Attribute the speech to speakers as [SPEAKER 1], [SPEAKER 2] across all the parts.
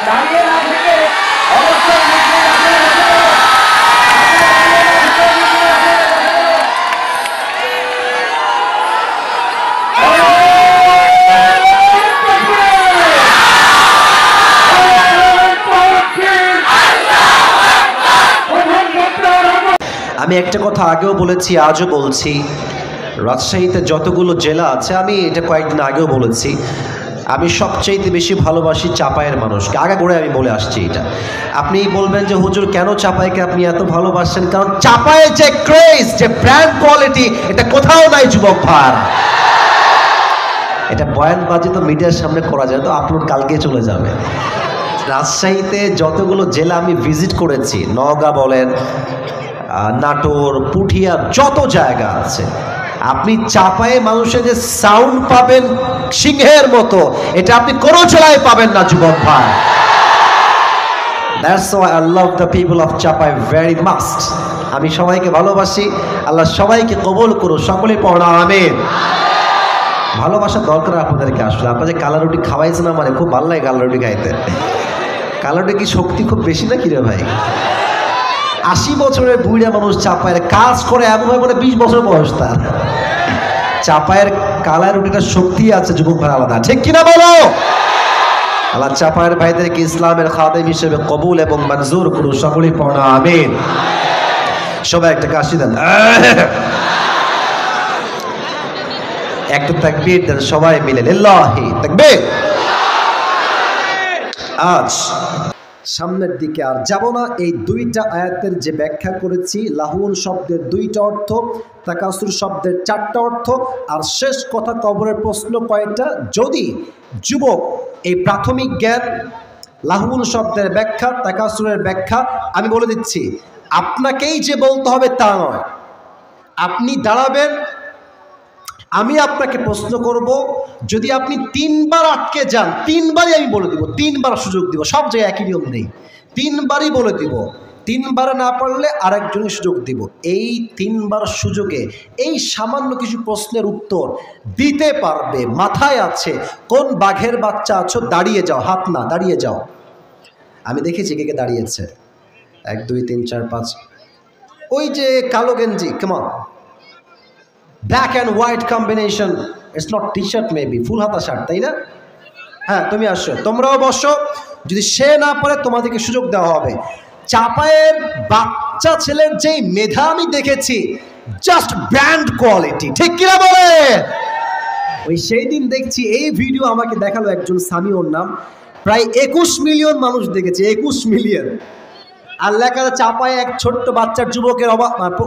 [SPEAKER 1] দাঁড়িয়ে না থেকে অবশ্যই
[SPEAKER 2] আমি একটা কথা আগেও বলেছি, আজও বলছি, রাজশাহীতে যতগুলো জেলা আছে, আমি এটা কয়েকদিন আগেও বলেছি, আমি সবচাইতে বেশি ভালোবাসি চাপায়ের মানুষকে। আগে করে আমি বলে আসছি এটা। আপনি বলবেন যে হুজুর কেন চাপাইকে আপনি এত ভালোবাসেন? কারণ চাপায়ের যে ক্রেজ, যে ব্র্যান্ড কোয়ালিটি, এটা কোথাও নাই যুবক ভাই। এটা বয়ানবাজি তো মিডিয়ার সামনে করা যায়, তো আপলোড কালকে চলে যাবে। রাজশাহীতে যতগুলো জেলা আমি ভিজিট করেছি, নওগাঁ বলেন, নাটোর, পুঠিয়া, যত জায়গা আছে, আপনি চাপায়ে মানুষের যে সাউন্ড পাবেন সিংহের মতো, এটা আপনি কোনো জেলায় পাবেন না যুবক ভাই। That's why I love the people of Chapai very much. আমি সবাইকে ভালোবাসি, আল্লাহ সবাইকে কবুল করুন, সকলে পড়া আমিন। ভালোবাসার দরকার আপনাদেরকে। আসলে আপনাদের কালা রুটি খাওয়াইছে না, মানে খুব ভালো লাগে কালা রুটি খাইতে। কালা রুটি কি শক্তি খুব বেশি না কিরে ভাই? 80 বছরের বুড়া মানুষ চাপায়ের কাজ করে, এমন হয় মানে 20 বছর বয়স তার। চাপায়ের কালা রুটিটা শক্তি আছে যুবক ভাই আলাদা, ঠিক কিনা বলো? আল্লাহ চাপায়ের ভাইদেরকে ইসলামের খাদেম হিসেবে কবুল এবং মঞ্জুর করুন, সকলেই পড়া আমিন। সবাই একটা কাশি দেন, একটা তাকবীর দেন সবাই মিলে, লিল্লাহি তাকবীর। আজ সামনের দিকে আর যাব না। এই দুইটা আয়াতের যে ব্যাখ্যা করেছি, লাহুন শব্দের 2টা অর্থ, তাকাসুর শব্দের 4টা অর্থ, আর শেষ কথা কবরের প্রশ্ন কয়টা। যদি যুবক এই প্রাথমিক জ্ঞান, লাহুন শব্দের ব্যাখ্যা, তাকাসুরের ব্যাখ্যা আমি বলে দিচ্ছি, আপনাকেই যে বলতে হবে তা নয়। আপনি দাঁড়াবেন, আমি আপনাকে প্রশ্ন করব, যদি আপনি 3 বার আটকে যান, 3 বারই আমি বলে দিব, 3 বার সুযোগ দিব, সব জায়গায় একই নিয়ম নেই, 3 বারই বলে দিব। 3 বারে না পারলে আরেকজনের সুযোগ দিব। এই 3 বার সুযোগে এই সামান্য কিছু প্রশ্নের উত্তর দিতে পারবে, মাথায় আছে, কোন বাঘের বাচ্চা আছো, দাঁড়িয়ে যাও, হাত না, দাঁড়িয়ে যাও। আমি দেখেছি কে কে দাঁড়িয়েছে, 1 2 3 4 5। ওই যে কালো গেঞ্জি, কেমন black and white combination, it's not T shirt, maybe full হাতা শার্ট, তাই না? হ্যাঁ, তুমি আসো, তোমরাও বসো। যদি সে না পারে তোমাদেরকে সুযোগ দেওয়া হবে। চাপায়ের বাচ্চা ছেলের যেই মেধা আমি দেখেছি, জাস্ট ব্র্যান্ড কোয়ালিটি, ঠিক কিনা বলে? ওই সেই দিন দেখছি এই ভিডিও আমাকে দেখালো একজন, সামি ওর নাম, প্রায় 21 মিলিয়ন মানুষ দেখেছে, 21 মিলিয়ন। আর লেখা চাপায় এক ছোট্ট বাচ্চার যুবকের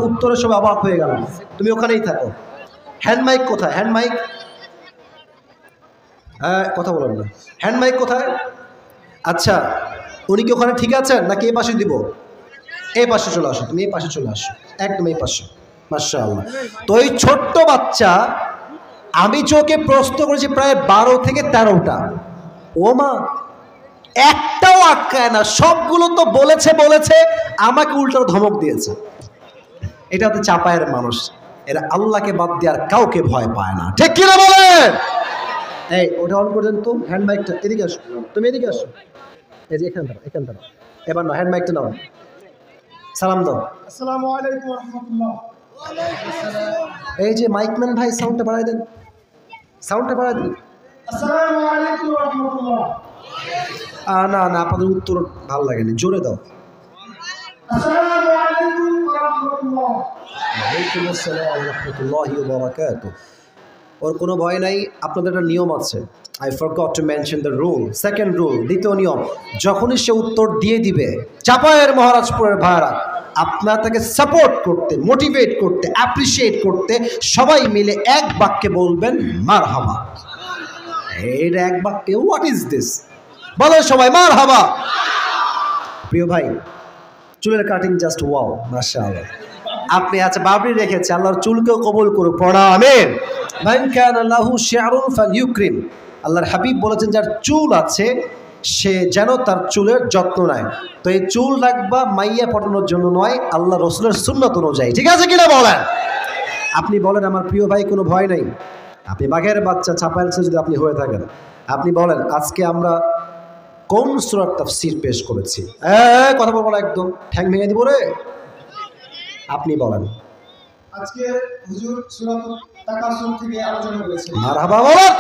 [SPEAKER 2] উত্তরে সব অবাক হয়ে গেল। তুমি ওখানেই থাকো। হ্যান্ড মাইক কোথায়? হ্যান্ড মাইক, হ্যাঁ কথা বলেন না, হ্যান্ড মাইক কোথায়? আচ্ছা, উনি কি ওখানে ঠিক আছেন নাকি এই পাশে দিব? এই পাশে চলে আসো, তুমি এই পাশে চলে আসো, একদম এই পাশে। মাশাআল্লাহ। তো এই ছোট্ট বাচ্চা, আমি চোখে প্রশ্ন করেছি প্রায় 12 থেকে 13টা। ও মা, একটাও আটকায় না, সবগুলো তো বলেছে, আমাকে উল্টো ধমক দিয়েছে। এটা হচ্ছে চাপায়ের মানুষ, এরা আল্লাহকে বাদ দিয়ে আর কাউকে ভয় পায় না, ঠিক কিনা বলে? এই ওটা অন করে দেন তো, হ্যান্ড মাইকটা। এদিকে আসো, তুমি এদিকে আসো, এই যে এখানে দাঁড়াও, এখানে দাঁড়াও। এবার না, হ্যান্ড মাইকটা নাও, সালাম দাও। আসসালামু আলাইকুম ওয়া রাহমাতুল্লাহ। এই যে মাইকম্যান ভাই, সাউন্ডটা বাড়াই দেন, সাউন্ডটা বাড়াই দেন। আসসালামু আলাইকুম ওয়া রাহমাতুল্লাহ। না না, আপনাদের উত্তর ভালো লাগেনি, জোরে দাও। আসসালামু আলাইকুম ওয়া রাহমাতুল্লাহ। ওয়ালাইকুম আসসালাম ওয়া রাহমাতুল্লাহি ওয়া বারাকাতুহু। ওর কোনো ভয় নাই, আপনাদের একটা নিয়ম আছে, I forgot to mention the rule. Second rule, দ্বিতীয় নিয়ম, যখনই সে উত্তর দিয়ে দিবে, চাপায়ের মহারাজপুরের ভাইরা, আপনার তাকে সাপোর্ট করতে, মোটিভেট করতে, অ্যাপ্রিসিয়েট করতে সবাই মিলে এক বাক্যে বলবেন মারহাবা। এটা এক বাক্যে, হোয়াট ইজ দিস, বলো সবাই মারহাবা। প্রিয় ভাই, চুলের কাটিং জাস্ট ওয়াও, মাশাআল্লাহ। আপনি আচ্ছা বাবরি রেখেছে, আল্লাহর চুলকেও কবুল করুক, পড়া আমিন। মান কানা লাহু শি'রুন ফালইউকরিম। আল্লাহর হাবিব বলেছেন, যার চুল আছে সে যেন তার চুলের যত্ন নেয়। তো এই চুল রাখবা মাইয়া পটানোর জন্য নয়, আল্লাহ রসুলের সুন্নাত অনুযায়ী, ঠিক আছে কিনা বলেন? আপনি বলেন আমার প্রিয় ভাই, কোনো ভয় নাই। আপনি বাঘের বাচ্চা চাপায়ের যদি আপনি হয়ে থাকেন, আপনি বলেন আজকে আমরা কোন সূরার তাফসীর পেশ করেছি? কথা বলবো না, একদম ঠ্যাং ভেঙে দিব রে। আপনি বলেন।
[SPEAKER 1] আজকে হুজুর সূরাতুল তাকাসুর থেকে আলোচনা করেছেন।
[SPEAKER 2] মারহাবা বলেন।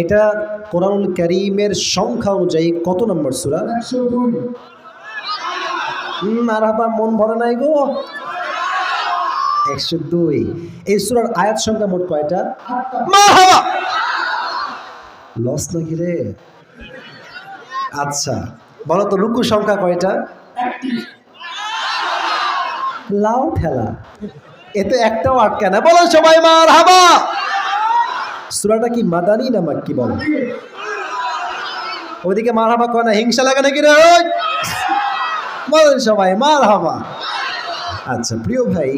[SPEAKER 2] এটা কোরআনুল কারীমের সংখ্যা অনুযায়ী কত নম্বর সূরা?
[SPEAKER 1] 102।
[SPEAKER 2] মারহাবা, মন ভরে নাই গো। 102। এই সূরার আয়াত সংখ্যা মোট কয়টা?
[SPEAKER 1] 8টা।
[SPEAKER 2] মারহাবা। লস নাকি রে? আচ্ছা বলো তো রুকু সংখ্যা কয়টা?
[SPEAKER 1] 1টি।
[SPEAKER 2] লাউ ঠেলা, এতে একটাও আটকে না। বলো সবাই মারহাবা। সূরাটা কি মাদানী না মাক্কি? বলো। ওইদিকে মারহাবা কয় না, হিংসা লাগে নাকি রে? বলেন সবাই মারহাবা। আচ্ছা প্রিয় ভাই,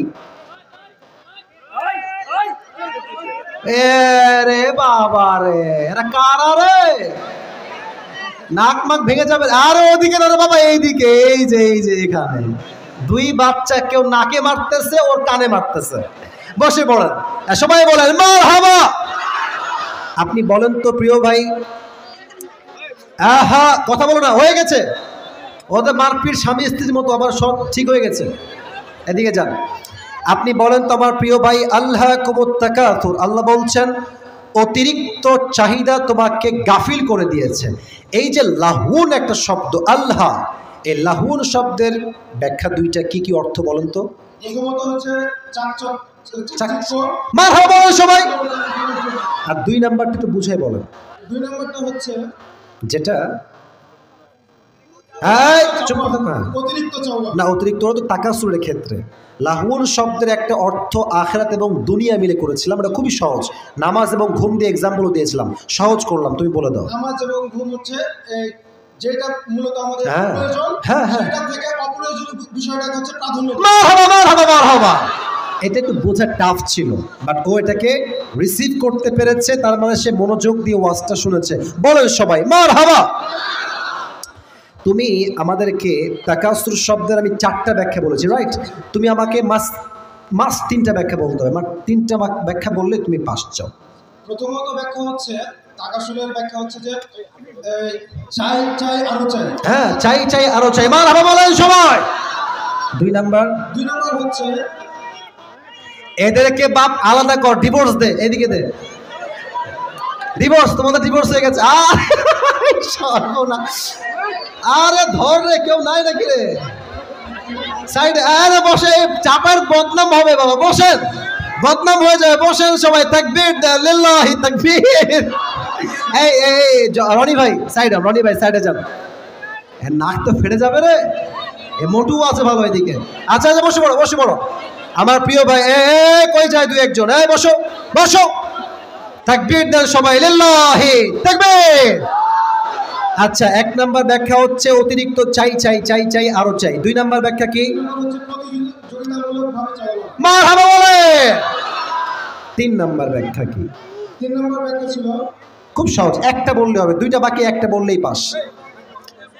[SPEAKER 2] রে বাবা রে, এরা কারা রে? নাক মাক ভেঙে যাবে। আর ওদিকে না রে বাবা, এইদিকে, এই যে এখানে দুই বাচ্চা, কেউ নাকে মারতেছে, ওর কানে মারতেছে। বসে পড়েন, সবাই বলেন মারহাবা। আপনি বলেন তো প্রিয় ভাই, আহা কথা বলো না, হয়ে গেছে ওদের মারপিট স্বামী স্ত্রীর মতো, আবার সব ঠিক হয়ে গেছে। এদিকে যান। আপনি বলেন তো আমার প্রিয় ভাই, আল্লাহকুমুত তাকাসুর, আল্লাহ বলছেন অতিরিক্ত চাহিদা তোমাকে গাফিল করে দিয়েছে। এই যে লাহুন একটা শব্দ, আল্লাহ, এই লাহুন শব্দের ব্যাখ্যা দুইটা, কি কি অর্থ বলেন তো?
[SPEAKER 1] প্রথমত হচ্ছে
[SPEAKER 2] মারহাবা সবাই। আর 2 নাম্বারটা একটু বুঝাই বলেন।
[SPEAKER 1] 2 নম্বরটা হচ্ছে
[SPEAKER 2] যেটা
[SPEAKER 1] অতিরিক্ত চাওয়া।
[SPEAKER 2] না, অতিরিক্ত তো তাকাসুরের ক্ষেত্রে। লাহুন শব্দের একটা অর্থ আখিরাত এবং দুনিয়া মিলে করেছিলাম, এটা খুবই সহজ। নামাজ এবং ঘুম দিয়ে এক্সাম্পল দিয়েছিলাম, সহজ করলাম, তুমি বলে দাও।
[SPEAKER 1] নামাজ এবং ঘুম হচ্ছে যেটা মূলত আমাদের
[SPEAKER 2] হ্যাঁ,
[SPEAKER 1] প্রয়োজন,
[SPEAKER 2] হ্যাঁ, হ্যাঁ।
[SPEAKER 1] সেটা থেকে অপ্রয়োজনীয় বিষয়টাকে হচ্ছে প্রাধান্য।
[SPEAKER 2] মারহাবা। এটা একটু বোঝা টাফ ছিল, বাট ও এটাকে রিসিভ করতে পেরেছে, তার মানে সে মনোযোগ দিয়ে ওয়াজটা শুনেছে। বলেন সবাই মারহাবা। তুমি আমাদেরকে তাকাসুর শব্দের আমি 4টা ব্যাখ্যা বলেছি, রাইট? তুমি আমাকে মাস 3টা ব্যাখ্যা বলতে হবে। 3টা ব্যাখ্যা বললে তুমি পাস চাও।
[SPEAKER 1] প্রথমত ব্যাখ্যা হচ্ছে, তাকাসুরের ব্যাখ্যা হচ্ছে যে চাই চাই আরো চাই।
[SPEAKER 2] হ্যাঁ, চাই আরো চাই। মারহাবা বলেন সবাই। 2 নাম্বার
[SPEAKER 1] হচ্ছে
[SPEAKER 2] এদেরকে বাপ আলাদা কর, ডিভোর্স দে, এদিকে দে ডিভোর্স, তোমাদের ডিভোর্স হয়ে গেছে। সর্বনাশ। আরে ধর রে, কেউ নাই নাকি রে সাইডে? আরে বসে, চাপার বদনাম হবে বাবা, বসেন, বদনাম হয়ে যায়। বসেন সবাই, তাকবীর লিল্লাহি তাকবীর। এই রনি ভাই সাইডে, রনি ভাই সাইডে যান। নাক তো ফেটে যাবে রে, এ মোটু আছে ভালো এদিকে। আচ্ছা বসে পড়ো আমার প্রিয় ভাই। কই যায় 2-1 জন? বসো। তাকবীর দেন সবাই, লিল্লাহি তাকবীর। আচ্ছা, 1 নাম্বার ব্যাখ্যা হচ্ছে অতিরিক্ত চাই আরো চাই। 2 নাম্বার ব্যাখ্যা কি? মারহাবা বলে। 3 নাম্বার ব্যাখ্যা কি?
[SPEAKER 1] 3 নম্বর ব্যাখ্যা ছিল
[SPEAKER 2] খুব সহজ, একটা বললে হবে, 2টা বাকি, একটা বললেই পাস।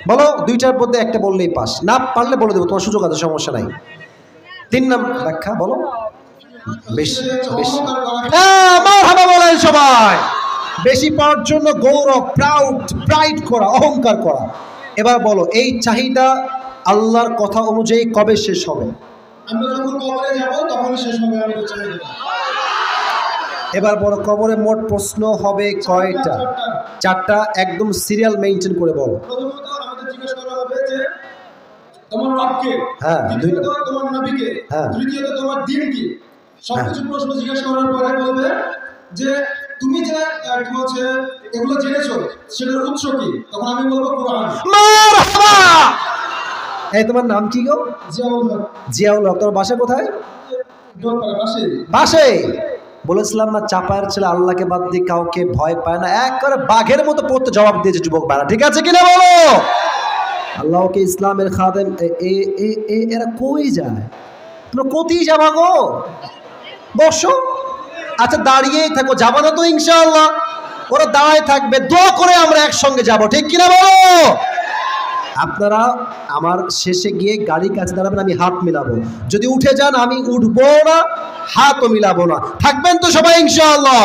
[SPEAKER 2] বলো, 2টার মধ্যে একটা বললেই পাস, না পারলে বলে দেবো, তোমার সুযোগ আছে, সমস্যা নাই। 3 নাম্বার ব্যাখ্যা বলো। বেশি মারহাবা বলেন সবাই। বেশি পাওয়ার জন্য গৌরব, প্রাইড করা, অহংকার করা। এবার বলো, এই চাহিদা আল্লাহর কথা অনুযায়ী কবে শেষ হবে?
[SPEAKER 1] আমরা যখন কবরে যাব তখন শেষ হবে আমাদের চাহিদা।
[SPEAKER 2] এবার বলো, কবরে মোট প্রশ্ন হবে কয়টা? 4টা। একদম সিরিয়াল মেইনটেইন করে বলো।
[SPEAKER 1] প্রথমত আমাদের জিজ্ঞেস করা হবে যে তোমার রবকে,
[SPEAKER 2] হ্যাঁ,
[SPEAKER 1] দ্বিতীয়ত তোমার নবীকে,
[SPEAKER 2] হ্যাঁ,
[SPEAKER 1] তৃতীয়ত তোমার দ্বীন কি। সবকিছু প্রশ্ন জিজ্ঞেস করার পরে বলবে যে তুমি যে কি বলছে এগুলো জেনেছো সেটার উৎস কি। তখন আমি বলবো কোরআন।
[SPEAKER 2] মারহাবা। এই তোমার নাম কি গো?
[SPEAKER 1] জিয়াউল হক।
[SPEAKER 2] তোমার বাসা কোথায়?
[SPEAKER 1] বাসে।
[SPEAKER 2] বলেছিলাম না, চাপায়ের ছেলে আল্লাহকে বাদ দিয়ে কাউকে ভয় পায় না, এক করে বাঘের মতো পড়তে জবাব দিয়েছে যুবক বাড়া। ঠিক আছে কিনা বলো? আল্লাহকে ইসলামের খাদেম। এরা কই যায়? তোমরা কোথায় যাবা গো? বসো। আচ্ছা দাঁড়িয়েই থাকো, যাবো না তো ইনশাআল্লাহ? ওরা দাঁড়ায় থাকবে, দোয়া করে আমরা একসঙ্গে যাব। ঠিক কিনা বলো? আপনারা আমার শেষে গিয়ে গাড়ির কাছে দাঁড়াবেন, আমি হাত মিলাবো। যদি উঠে যান আমি উঠবো না, হাতও মিলাবো না। থাকবেন তো সবাই ইনশাআল্লাহ?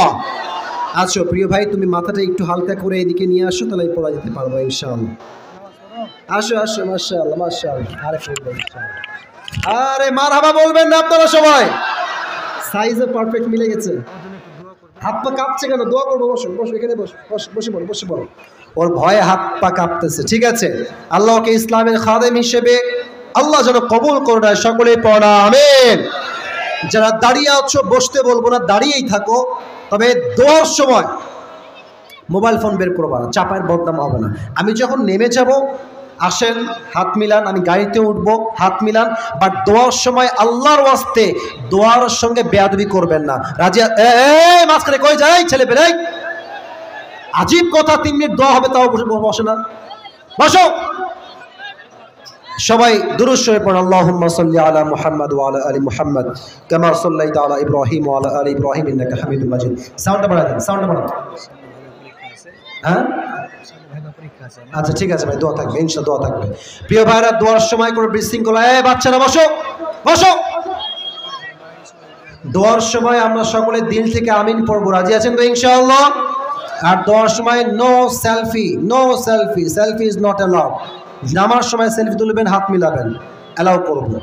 [SPEAKER 2] আচ্ছা প্রিয় ভাই, তুমি মাথাটা একটু হালকা করে এদিকে নিয়ে আসো, তাহলে পড়া যেতে পারবো ইনশাআল্লাহ। আসো আসো, মাশাআল্লাহ মাশাআল্লাহ। আরে পড়বো ইনশাআল্লাহ। আরে মারহাবা বলবেন না আপনারা সবাই? সাইজে পারফেক্ট মিলে গেছে। হাত পা কাঁপছে কেন? দোয়া করবো, বসো বসো, এখানে বসো, বসে পড়ো, বসে পড়ো। ওর ভয়ে হাত পা কাঁপতেছে, ঠিক আছে? আল্লাহকে ইসলামের খাদেম হিসেবে আল্লাহ যেন কবুল করে নেয়, সকলে পড়া আমিন। যারা দাঁড়িয়ে আছো বসতে বলবো না, দাঁড়িয়েই থাকো, তবে দোয়ার সময় মোবাইল ফোন বের করবো না, চাপায়ের বদনাম হবে না। আমি যখন নেমে যাব, আসেন হাত মিলান, আমি গাড়িতে উঠবো হাত মিলান, বাট দোয়ার সময় আল্লাহর ওয়াস্তে দোয়ার সঙ্গে বেয়াদবি করবেন না। রাজিয়া মাঝখানে কই যায় ছেলে পেলে, আজীব কথা, 3 মিনিট দোয়া হবে তাও বসে না, বসো। সবাই দুরূদ শরীফ পড়ুন। আল্লাহুম্মা সাল্লি আলা মুহাম্মাদ ওয়া আলা আলি মুহাম্মাদ কামা সাল্লাইতা আলা ইব্রাহিম ওয়া আলা আলি ইব্রাহিম ইন্নাকা হামিদুম মাজিদ। সাউন্ডটা বাড়ান, সাউন্ডটা বাড়ান। হ্যাঁ আচ্ছা ঠিক আছে ভাই, দোয়া থাকবে ইনশাআল্লাহ, দোয়া থাকবে। প্রিয় ভাইরা, দোয়ার সময় কোনো বিশৃঙ্খলা, বাচ্চারা বসো বসো। দোয়ার সময় আমরা সকলে দিল থেকে আমিন পড়বো, রাজি আছেন তো ইনশাআল্লাহ? আর দোয়ার সময় no selfie, no selfie, selfie is not allowed. নামার সময় সেলফি তুলবেন, হাত মিলাবেন, অ্যালাউ করবো।